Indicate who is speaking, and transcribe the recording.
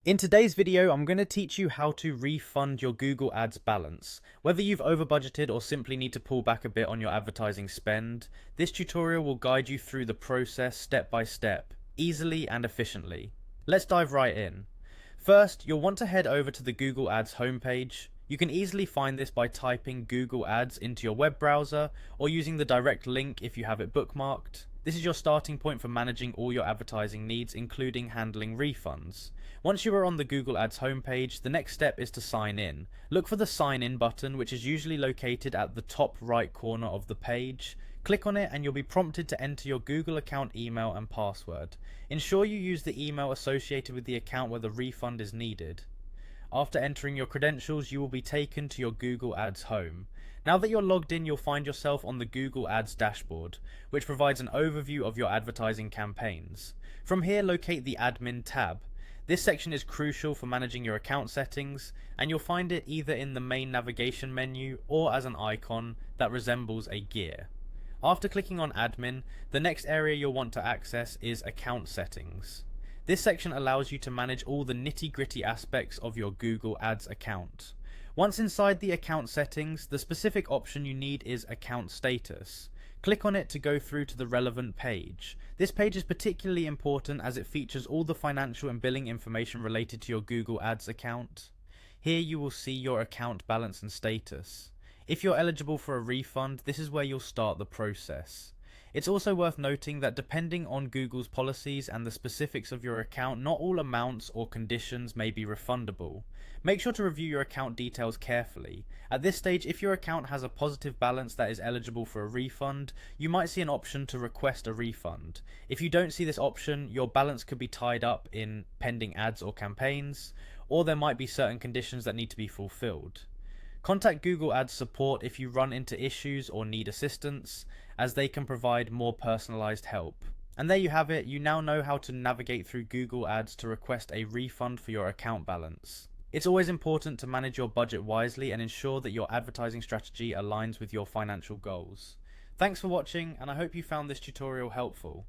Speaker 1: In today's video, I'm going to teach you how to refund your Google Ads balance. Whether you've over budgeted or simply need to pull back a bit on your advertising spend, this tutorial will guide you through the process step by step, easily and efficiently. Let's dive right in. First, you'll want to head over to the Google Ads homepage. You can easily find this by typing Google Ads into your web browser or using the direct link if you have it bookmarked. This is your starting point for managing all your advertising needs, including handling refunds. Once you are on the Google Ads homepage, the next step is to sign in. Look for the sign in button, which is usually located at the top right corner of the page. Click on it and you'll be prompted to enter your Google account email and password. Ensure you use the email associated with the account where the refund is needed. After entering your credentials, you will be taken to your Google Ads home. Now that you're logged in, you'll find yourself on the Google Ads dashboard, which provides an overview of your advertising campaigns. From here, locate the Admin tab. This section is crucial for managing your account settings, and you'll find it either in the main navigation menu or as an icon that resembles a gear. After clicking on Admin, the next area you'll want to access is Account Settings. This section allows you to manage all the nitty-gritty aspects of your Google Ads account. Once inside the account settings, the specific option you need is Account Status. Click on it to go through to the relevant page. This page is particularly important as it features all the financial and billing information related to your Google Ads account. Here you will see your account balance and status. If you're eligible for a refund, this is where you'll start the process. It's also worth noting that depending on Google's policies and the specifics of your account, not all amounts or conditions may be refundable. Make sure to review your account details carefully. At this stage, if your account has a positive balance that is eligible for a refund, you might see an option to request a refund. If you don't see this option, your balance could be tied up in pending ads or campaigns, or there might be certain conditions that need to be fulfilled. Contact Google Ads support if you run into issues or need assistance, as they can provide more personalized help. And there you have it, you now know how to navigate through Google Ads to request a refund for your account balance. It's always important to manage your budget wisely and ensure that your advertising strategy aligns with your financial goals. Thanks for watching, and I hope you found this tutorial helpful.